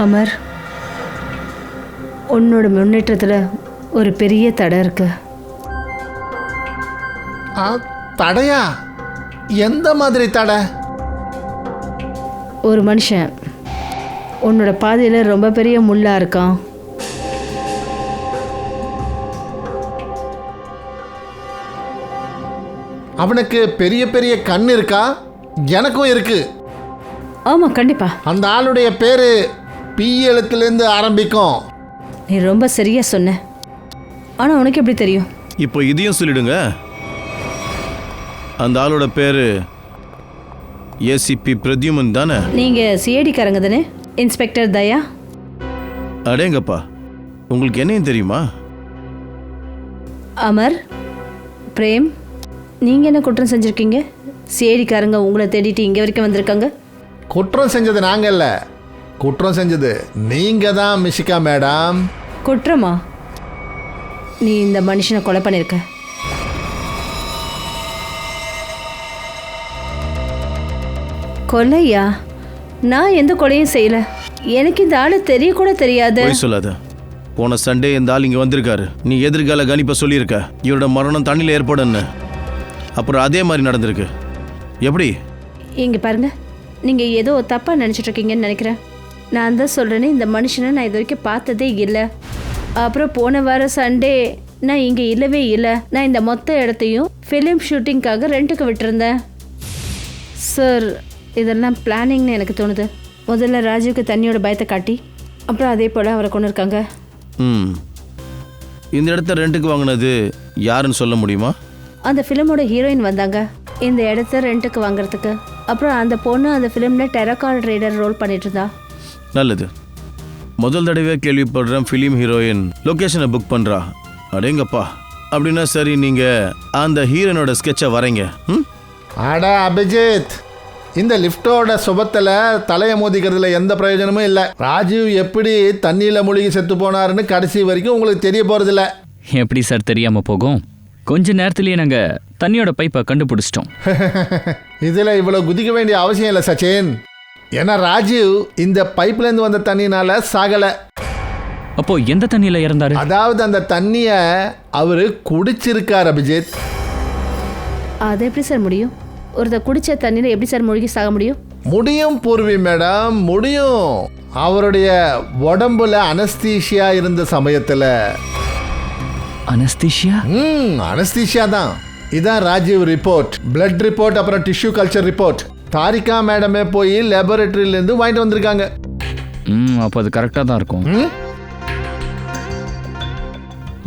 அமர், உன்னோட முன்னேற்றத்தில் ஒரு பெரிய தடை இருக்கு. தடையா? எந்த மாதிரி தடை? ஒரு மனுஷன் உன்னோட பாதையில் ரொம்ப பெரிய முள்ளா இருக்கான். அவனுக்கு பெரிய பெரிய கண் இருக்கா? எனக்கும் இருக்கு. ஆமாம், கண்டிப்பா. அந்த ஆளுடைய பேரு பி எழுத்துலேருந்து ஆரம்பிக்கும். நீ ரொம்ப சரியா சொன்ன. ஆனால் உனக்கு எப்படி தெரியும்? இப்போ இதையும் சொல்லிடுங்க. அந்த ஆளோட பேர் ஏசிபி பிரத்யுமன் தானே? நீங்கள் சிஐடிக்காரங்க தானே? இன்ஸ்பெக்டர் தயா. அடேங்கப்பா, உங்களுக்கு என்னையும் தெரியுமா? அமர், பிரேம், நீங்கள் என்ன குற்றம் செஞ்சுருக்கீங்க? சிஐடிக்காரங்க உங்களை தேடிட்டு இங்கே வரைக்கும் வந்திருக்காங்க. குற்றம் செஞ்சது நாங்கள் இல்லை, குற்றம் செஞ்சது நீங்கள் தான் மிஷிகா மேடம். குற்றமா? நீ இந்த மனுஷனை கொலை பண்ணியிருக்க. கொலையா? நான் எந்த கொலையும் செய்யல. எனக்கு இந்த ஆளு தெரியக்கூட தெரியாது. போய் சொல்லாத. போன சண்டே இந்த ஆள் இங்கே வந்திருக்காரு. நீ எதிர்கால கணிப்பை சொல்லியிருக்க, இவரோட மரணம் தண்ணியில் ஏற்படுன்னு. அப்புறம் அதே மாதிரி நடந்திருக்கு. எப்படி? இங்கே பாருங்க, நீங்கள் ஏதோ தப்பாக நினச்சிட்டு இருக்கீங்கன்னு நினைக்கிறேன். நான் தான் சொல்கிறேன்னு, இந்த மனுஷனை நான் இது வரைக்கும் பார்த்ததே இல்லை. அப்புறம் போன வாரம் சண்டே நான் இங்கே இல்லவே இல்லை. நான் இந்த மொத்த இடத்தையும் ஃபிலிம் ஷூட்டிங்காக ரெண்ட்டுக்கு விட்டுருந்தேன். சார், இதெல்லாம் பிளானிங்னு எனக்கு தோணுது. முதல்ல ராஜுவுக்கு தண்ணியோட பயத்தை காட்டி அப்புறம் அதே போல் அவரை கொண்டு இருக்காங்க. இந்த இடத்த ரெண்ட்டுக்கு வாங்கினது யாருன்னு சொல்ல முடியுமா? அந்த ஃபிலிமோட ஹீரோயின் வந்தாங்க இந்த இடத்த ரெண்ட்டுக்கு வாங்குறதுக்கு. அப்புறம் அந்த பொண்ணு அந்த ஃபிலிமில் டெரகால் ரைடர் ரோல் பண்ணிட்டு இருந்தா. நல்லது. முதல் தடவை கேள்விப்படுறேன் ஃபிலிம் ஹீரோயின் லொக்கேஷனை புக் பண்ணுறா. அடேங்கப்பா. அப்படின்னா சரி, நீங்கள் அந்த ஹீரோயினோட ஸ்கெட்சை வரைங்க. அடா அபிஜித், இந்த லிஃப்டோட சுபத்தில் தலையை மோதிக்கிறதுல எந்த பிரயோஜனமும் இல்லை. ராஜீவ் எப்படி தண்ணியில் மூழ்கி செத்து போனாருன்னு கடைசி வரைக்கும் உங்களுக்கு தெரிய போகிறதில்ல. எப்படி சார் தெரியாமல் போகும்? கொஞ்ச நேரத்திலேயே நாங்கள் தண்ணியோட பைப்பை கண்டுபிடிச்சிட்டோம். இதில் இவ்வளோ குதிக்க வேண்டிய அவசியம் இல்லை சச்சின். ஏன்னா ராஜீவ் இந்த பைப்லேருந்து வந்த தண்ணினால சாகலை. அப்போ எந்த தண்ணியில் இறந்தாரு? அதாவது அந்த தண்ணியை அவர் குடிச்சிருக்கார் அபிஜித். அது எப்படி சார் முடியும்? ஒருத்தர் குடிச்ச தண்ணியில் எப்படி சார் மூழ்கி சாக முடியும்? முடியும் பூர்வி மேடம், முடியும். அவருடைய உடம்புல அனஸ்தீஷியா இருந்த சமயத்தில். அனஸ்தீஷியா? அனஸ்தீஷியா தான். இதான் ராஜீவ் ரிப்போர்ட், பிளட் ரிப்போர்ட், அப்புறம் டிஷ்யூ கல்ச்சர் ரிப்போர்ட். தாரிகா மேடமே போய் லேபரேட்டரியிலேருந்து வாங்கிட்டு வந்திருக்காங்க. அப்போ அது கரெக்டாக தான் இருக்கும்.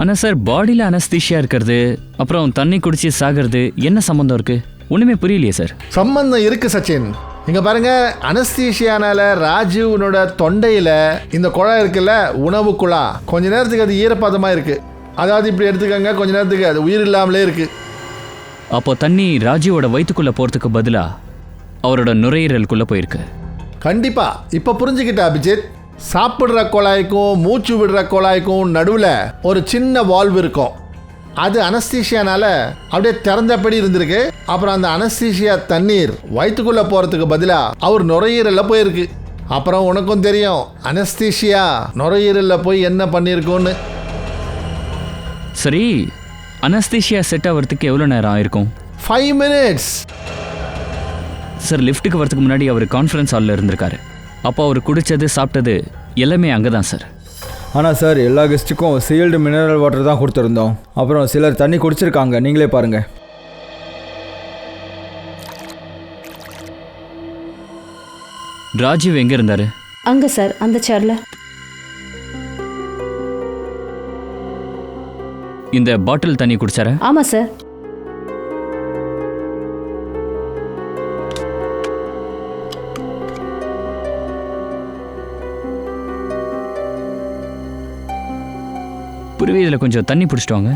ஆனால் சார், பாடியில் அனஸ்தீஷியா இருக்கிறது அப்புறம் தண்ணி குடிச்சு சாகிறது என்ன சம்மந்தம் இருக்குது? ஒன்றுமே புரியலையே சார். சம்பந்தம் இருக்கு சச்சின். இங்க பாருங்க, அனஸ்தீஷியானால ராஜீவனோட தொண்டையில் இந்த குழாய் இருக்குல்ல, உணவு குழா, கொஞ்ச நேரத்துக்கு அது ஈரப்பதமாக இருக்கு. அதாவது இப்படி எடுத்துக்கோங்க, கொஞ்ச நேரத்துக்கு அது உயிர் இல்லாமலே இருக்கு. அப்போ தண்ணி ராஜீவோட வயிற்றுக்குள்ளே போகிறதுக்கு பதிலாக அவரோட நுரையீரலுக்குள்ளே போயிருக்கு. கண்டிப்பா. இப்போ புரிஞ்சுக்கிட்ட அபிஜித். சாப்பிட்ற குழாய்க்கும் மூச்சு விடுற குழாய்க்கும் நடுவில் ஒரு சின்ன வால்வு இருக்கும். அது அனஸ்தீஷியானால அப்படியே திறந்தபடி இருந்திருக்கு. அப்புறம் அந்த அனஸ்தீஷியா தண்ணீர் வயிற்றுக்குள்ளே போகிறதுக்கு பதிலாக அவர் நுரையீரலில் போயிருக்கு. அப்புறம் உனக்கும் தெரியும் அனஸ்தீஷியா நுரையீரலில் போய் என்ன பண்ணியிருக்கோன்னு. சரி, அனஸ்தீஷியா செட் ஆகிறதுக்கு எவ்வளோ நேரம் ஆயிருக்கும்? 5 minutes. சார், லிஃப்ட்டுக்கு வரதுக்கு முன்னாடி அவர் கான்ஃபரன்ஸ் ஹாலில் இருந்திருக்காரு. அப்போ அவர் குடித்தது சாப்பிட்டது எல்லாமே அங்கே தான் சார். ஆனால் சார், எல்லா கெஸ்ட்டுக்கும் சீல்டு மினரல் வாட்டர் தான் கொடுத்துருந்தோம். அப்புறம் சிலர் தண்ணி குடிச்சிருக்காங்க, நீங்களே பாருங்கள். ராஜீவ் எங்கே இருந்தார்? அங்கே சார், அந்த சேர்ல. இந்த பாட்டில் தண்ணி குடிச்சாரா? ஆமாம் சார். புரிவி, இதில் கொஞ்சம் தண்ணி பிடிச்சிட்டு வாங்க.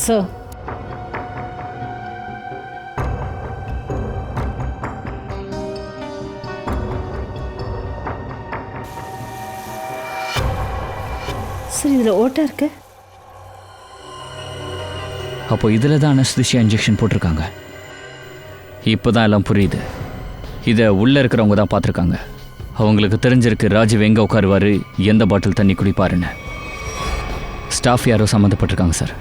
சார், சார், இதில் ஓட்டை இருக்கு. அப்போ இதில் தான் அனஸ்தீஷியா இன்ஜெக்ஷன் போட்டிருக்காங்க. இப்போ தான் எல்லாம் புரியுது. இதை உள்ளே இருக்கிறவங்க தான் பார்த்துருக்காங்க. அவங்களுக்கு தெரிஞ்சிருக்கு ராஜீவ் எங்கே உட்காருவார், எந்த பாட்டில் தண்ணி குடிப்பாருன்னு. ஸ்டாஃப் யாரோ சம்மந்தப்பட்டிருக்காங்க சார்.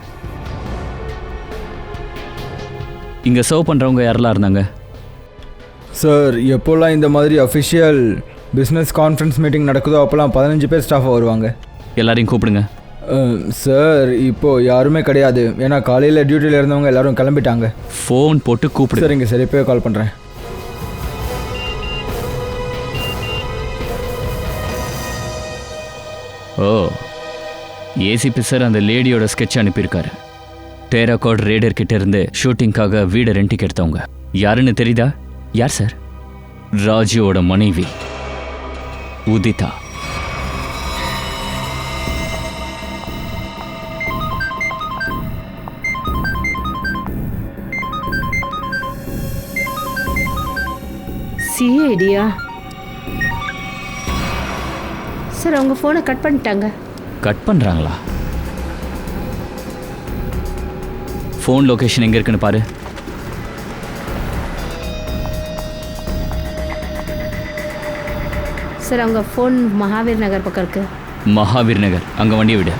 இங்கே சர்வ் பண்ணுறவங்க யாரெல்லாம் இருந்தாங்க? சார் எப்போல்லாம் இந்த மாதிரி அஃபிஷியல் பிஸ்னஸ் கான்ஃபரன்ஸ் மீட்டிங் நடக்குதோ அப்போல்லாம் 15 பேர் ஸ்டாஃபாக வருவாங்க. எல்லாரையும் கூப்பிடுங்க. சார் இப்போது யாருமே கிடையாது, ஏன்னா காலையில் டியூட்டியில் இருந்தவங்க எல்லாரும் கிளம்பிட்டாங்க. ஃபோன் போட்டு கூப்பிடு. சரிங்க சார், இப்போயே கால் பண்ணுறேன். ஓ, ஏசிபி சார் அந்த லேடியோட ஸ்கெட்ச் அனுப்பியிருக்காரு. டேராகாட் ரேடர் கிட்ட இருந்து ஷூட்டிங்காக வீடை ரெண்டிக்கு எடுத்தவங்க யாருன்னு தெரியுதா? யார் சார்? ராஜுவோட மனைவி உதிதா. சிஐடியா? சார் அவங்க ஃபோனை கட் பண்ணிட்டாங்க. கட் பண்ணுறாங்களா? ஃபோன் லொகேஷன் எங்கே இருக்குன்னு பாரு. சார் அவங்க ஃபோன் மகாவீர் நகர் பக்கம் இருக்கு. மகாவீர் நகர், அங்கே வண்டியை விடு.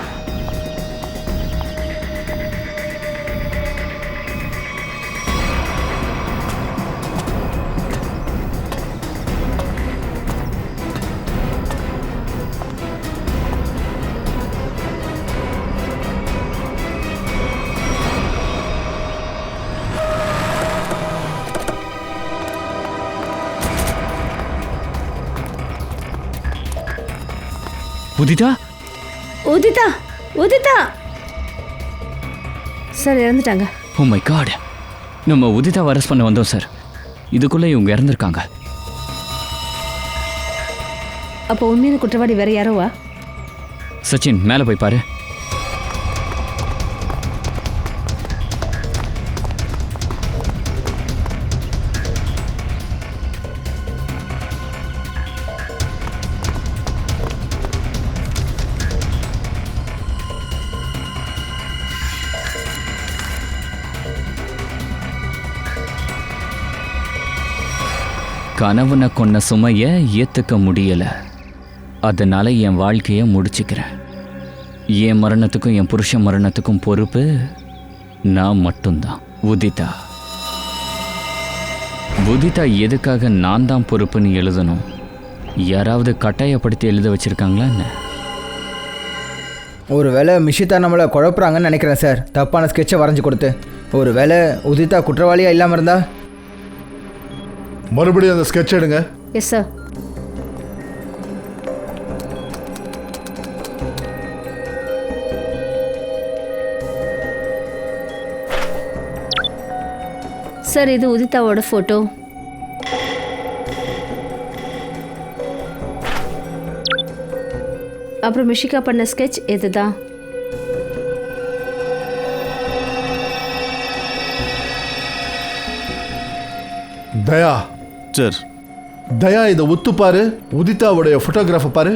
உதிதா? உதிதா, உதிதா சார் இறந்துட்டாங்க. ஓ மை காட், நம்ம உதிதா அரெஸ்ட் பண்ண வந்தோம் சார். இதுக்குள்ளே இவங்க இறந்துருக்காங்க. அப்போ உண்மையான குற்றவாளி வேற யாரோவா? சச்சின் மேலே போய் பாரு. கணவனை கொன்ன சுமையை ஏற்றுக்க முடியலை, அதனால் என் வாழ்க்கையை முடிச்சுக்கிறேன். என் மரணத்துக்கும் என் புருஷன் மரணத்துக்கும் பொறுப்பு நான் மட்டும்தான். உதிதா உதிதா எதுக்காக நான் தான் பொறுப்புன்னு எழுதணும்? யாராவது கட்டாயப்படுத்தி எழுத வச்சுருக்காங்களா என்ன? ஒரு வேளை மிஷிதா நம்மளை குழப்புறாங்கன்னு நினைக்கிறேன் சார், தப்பான ஸ்கெட்சை வரைஞ்சி கொடுத்து. ஒரு வேளை உதிதா குற்றவாளியாக இல்லாமல் இருந்தா? மறுபடியும் அந்த ஸ்கெட்ச் எடுங்க. Yes sir. சார் இது உதிதாவோட ஃபோட்டோ. அப்புறம் மிஷிகா பண்ண ஸ்கெட்ச் இதுதான். தயா, சார் தயா இதை ஒத்து பாரு. உதிதாவுடைய ஃபோட்டோகிராஃபை பாரு.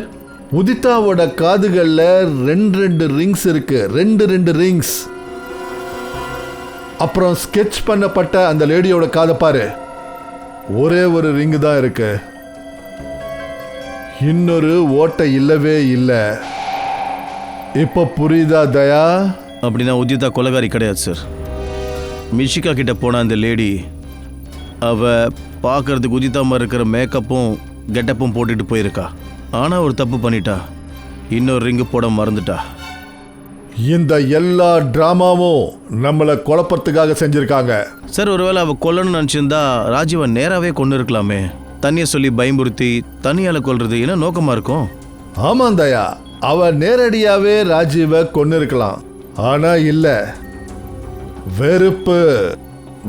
உதிதாவோட காதுகளில் 2 ரிங்ஸ் இருக்கு, 2 ரிங்ஸ். அப்புறம் ஸ்கெட்ச் பண்ணப்பட்ட அந்த லேடியோட காதை பாரு, ஒரே ஒரு ரிங்கு தான் இருக்கு, இன்னொரு ஓட்டை இல்லவே இல்லை. இப்போ புரியுதா தயா? அப்படின்னா உதிதா கொலைகாரி கிடையாது சார். மிஷிகா கிட்ட போன அந்த லேடி, அவ பார்க்கறதுக்கு உதிதாம இருக்கிற மேக்கப்பும் கெட்டப்பும் போட்டுட்டு போயிருக்கா. ஆனால் ஒரு தப்பு பண்ணிட்டா, இன்னொரு ரிங்கு போட மறந்துட்டா. இந்த எல்லா டிராமாவும் நம்மளை குழப்பறதுக்காக செஞ்சிருக்காங்க சார். ஒருவேளை அவள் கொல்லணும்னு நினச்சிருந்தா ராஜீவை நேராகவே கொண்டு இருக்கலாமே. தண்ணியை சொல்லி பயமுறுத்தி தண்ணியால் கொல்றது என்ன நோக்கமாக இருக்கும்? ஆமாம் தயா, அவ நேரடியாகவே ராஜீவை கொண்டு இருக்கலாம். ஆனால் இல்லை,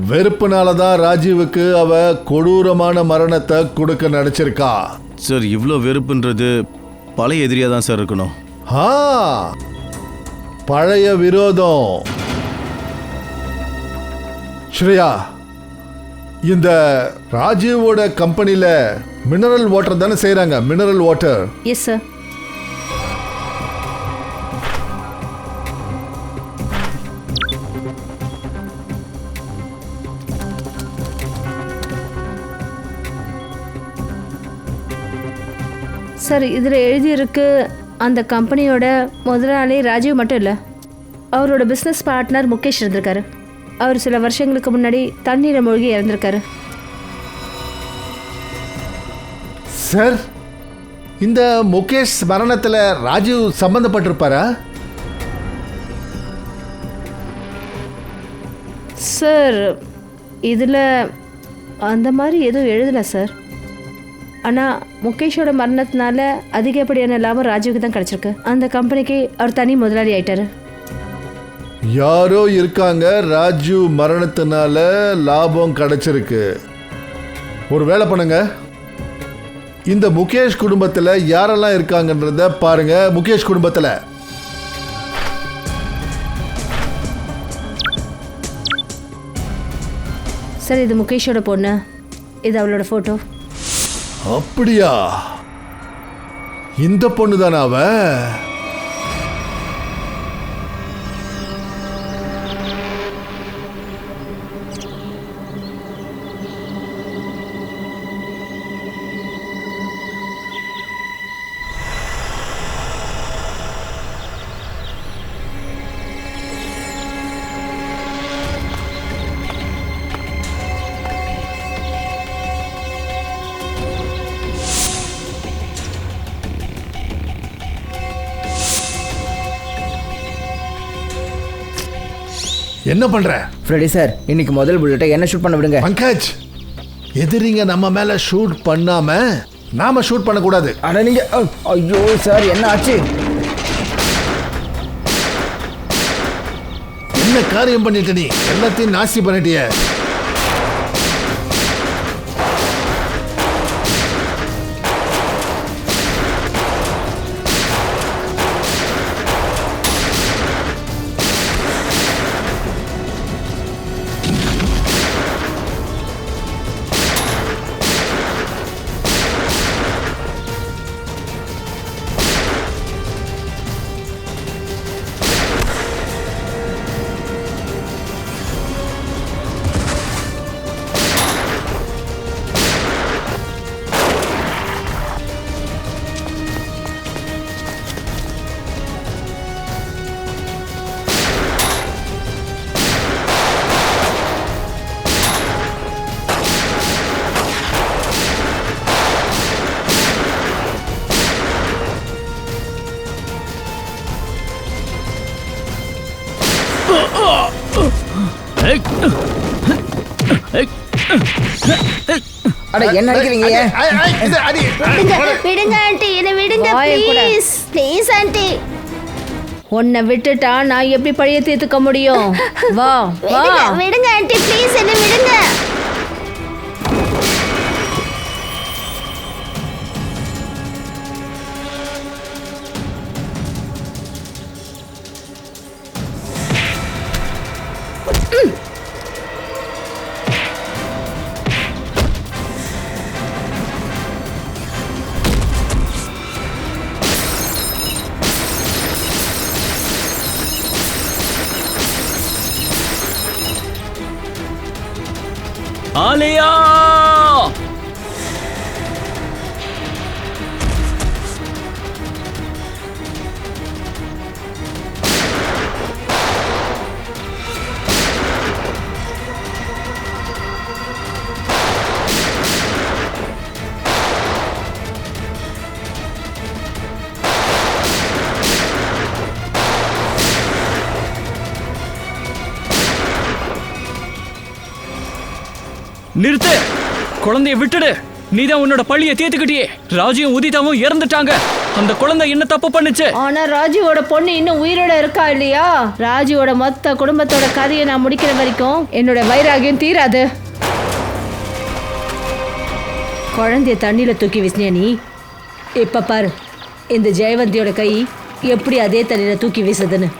வெறுப்புனால தான் ராஜீவுக்கு அவ கொடூரமான மரணத்தை கொடுக்க நினைச்சிருக்கா. சார் இவ்வளோ வெறுப்புன்றது பழைய எதிரியாக தான் சார் இருக்கணும். பழைய விரோதம். ஸ்ரேயா, இந்த ராஜீவோட கம்பெனியில் மினரல் வாட்டர் தானே செய்கிறாங்க? Mineral water. Yes sir. Sir இதில் எழுதியிருக்கு, அந்த கம்பெனியோட முதலாளி ராஜீவ் மட்டும் இல்லை, அவரோட பிஸ்னஸ் பார்ட்னர் முகேஷ் இருந்திருக்காரு. அவர் சில வருஷங்களுக்கு முன்னாடி தண்ணீரை மூழ்கி இறந்திருக்காரு. சார், இந்த முகேஷ் மரணத்தில் ராஜீவ் சம்பந்தப்பட்டிருப்பாரா? சார் இதில் அந்த மாதிரி எதுவும் எழுதலை சார். ஆனால் முகேஷோட மரணத்தினால அதிகப்படியான லாபம் ராஜீவுக்கு தான் கிடச்சிருக்கு. அந்த கம்பெனிக்கு அவர் தனி முதலாளி ஆயிட்டாரு. யாரோ இருக்காங்க, ராஜீவ் மரணத்தினால லாபம் கிடைச்சிருக்கு. ஒரு வேலை பண்ணுங்க, இந்த முகேஷ் குடும்பத்தில் யாரெல்லாம் இருக்காங்கன்றத பாருங்க. முகேஷ் குடும்பத்தில் சார் இது முகேஷோட பொண்ணு, இது அவளோட ஃபோட்டோ. அப்படியா? இந்த பொண்ணு தானே அவ? என்ன பண்ற ஃப்ரெடி சார், இன்னைக்கு முதல் புல்லட்டை என்ன ஷூட் பண்ண விடுங்க. பங்கஜ், எதிரிங்க நம்ம மேல ஷூட் பண்ணாம நாம ஷூட் பண்ணக்கூடாது. அட நீங்க ஐயோ சார், என்ன ஆச்சு? என்ன காரியம் பண்ணிட்ட நீ? எல்லாத்தையும் நாசி பண்ணிட்டிய. அட என்ன அடிக்கிறீங்க? விடுங்க ஆண்டி, என்ன விடுங்க ப்ளீஸ். Please aunty. உன்னை விட்டுட்டா நான் எப்படி பழைய தீர்த்துக்க முடியும்? வா வா. விடுங்க ஆண்டி ப்ளீஸ், என்ன விடுங்க. ஆலியா! நிறுத்து! குழந்தைய விட்டுடு. நீதான் உன்னோட பழிய தீர்த்துக்கிட்டியே. ராஜியும் உதிதாவும் இறந்துட்டாங்க. அந்த குழந்தை என்ன தப்பு பண்ணுச்சு? ஆனா ராஜுவோட பொண்ணு இன்னும் உயிரோட இருக்கா இல்லையா? ராஜுவோட மொத்த குடும்பத்தோட கதையை நான் முடிக்கிற வரைக்கும் என்னோட வைராகியம் தீராது. குழந்தைய தண்ணியில தூக்கி வீசினியா நீ? இப்ப பாரு இந்த ஜெயவந்தியோட கை எப்படி அதே தண்ணியில தூக்கி வீசுதுன்னு.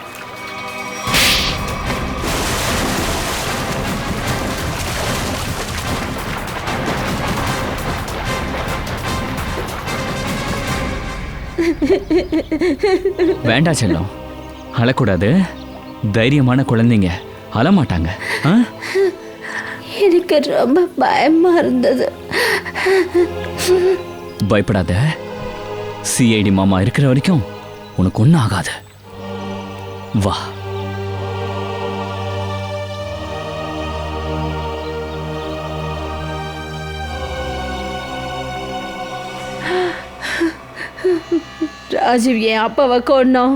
வேண்டாம் செல்லம், அழக்கூடாது. தைரியமான குழந்தைங்க அழமாட்டாங்க. எனக்கு ரொம்ப பயமா இருந்தது. பயப்படாத. சிஐடி மாமா இருக்கிற வரைக்கும் உனக்கு ஒன்றும் ஆகாது. வா. ராஜீவ் என் அப்பாவை கொன்னான்.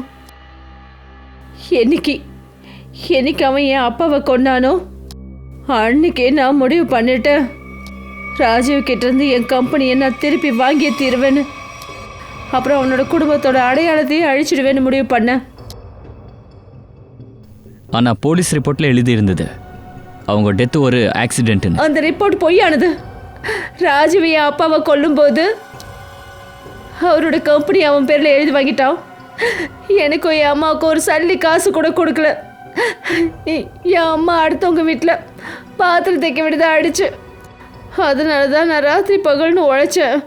என்னைக்கு அவன் என் அப்பாவை கொன்னானோ அன்னைக்கே நான் முடிவு பண்ணிட்டேன், ராஜீவ் கிட்டேருந்து என் கம்பெனியை நான் திருப்பி வாங்கியே தீருவேன்னு. அப்புறம் அவனோட குடும்பத்தோட அடையாளத்தையும் அழிச்சிடுவேன்னு முடிவு பண்ணேன். ஆனால் போலீஸ் ரிப்போர்ட்டில் எழுதியிருந்தது அவங்க டெத்து ஒரு ஆக்சிடென்ட்னு. அந்த ரிப்போர்ட் பொய்யானது. ராஜீவ் என் அப்பாவை கொல்லும்போது அவரோட கம்பெனி அவன் பேரில் எழுதி வாங்கிட்டான். எனக்கும் என் அம்மாவுக்கும் ஒரு சல்லி காசு கூட கொடுக்கல. என் அம்மா அடுத்தவங்க வீட்டில் பாத்திரம் தைக்க விடுதா ஆயிடுச்சு. அதனால தான் நான் ராத்திரி பகல்னு உழைச்சேன்,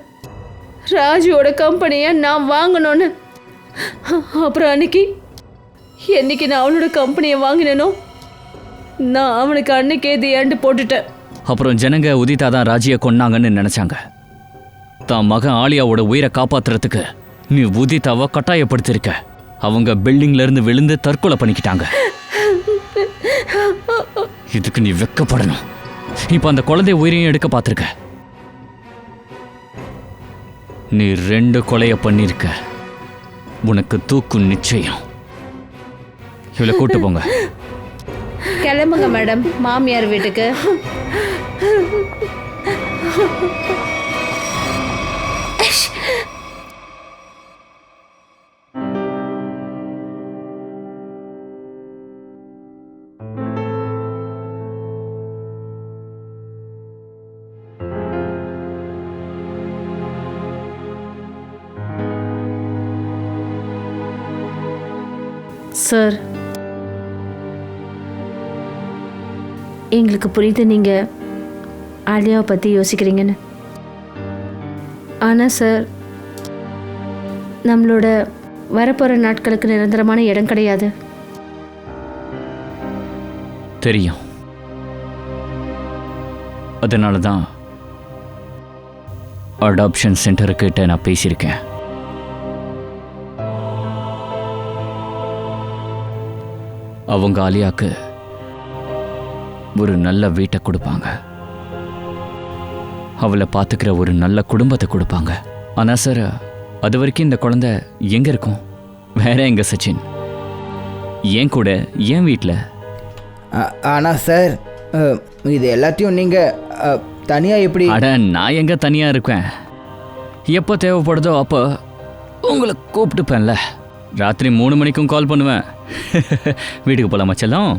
ராஜுவோட கம்பெனியை நான் வாங்கணும்னு. அப்புறம் என்னைக்கு நான் அவனோட கம்பெனியை வாங்கினேனோ நான் அவனுக்கு அன்னைக்கே தி ஏண்டு போட்டுட்டேன். அப்புறம் ஜனங்க உதிதா தான் ராஜியை கொன்னாங்கன்னு நினச்சாங்க. தான் மகன் ஆலியாவோட உயிரை காப்பாத்துறதுக்கு நீ உதிதாவை கட்டாயப்படுத்திருக்க. அவங்க பில்டிங்ல இருந்து விழுந்து தற்கொலை பண்ணிக்கிட்டாங்க. இதுக்கு நீ வெக்கப்படணும். இப்போ அந்த குழந்தை உயிரையும் எடுக்க பார்த்துருக்க. நீ 2 கொலையை பண்ணியிருக்க. உனக்கு தூக்கு நிச்சயம். இவளை கூட்டு போங்க. கிளம்புங்க மேடம், மாமியார் வீட்டுக்கு. சார், எங்களுக்கு புரியுது நீங்கள் ஆலியாவை பற்றி யோசிக்கிறீங்கன்னு. ஆனால் சார், நம்மளோட வரப்போகிற நாட்களுக்கு நிரந்தரமான இடம் கிடையாது. தெரியும். அதனால தான் அடாப்ஷன் சென்டருக்கிட்ட நான் பேசியிருக்கேன். அவங்க ஆலியாக்கு ஒரு நல்ல வீட்டை கொடுப்பாங்க, அவளை பார்த்துக்கிற ஒரு நல்ல குடும்பத்தை கொடுப்பாங்க. ஆனால் சார், அது வரைக்கும் இந்த குழந்தை எங்கே இருக்கும்? வேற எங்க சச்சின்? ஏன் கூட, ஏன் வீட்டில்? ஆனால் சார், இது எல்லாத்தையும் நீங்கள் தனியாக எப்படி? அட, நான் எங்கே தனியாக இருக்கேன்? எப்போ தேவைப்படுதோ அப்போ உங்களை கூப்பிட்டுப்பேன்ல. ராத்திரி 3 மணிக்கும் கால் பண்ணுவேன். வீட்டுக்கு போகலாமா செல்லம்?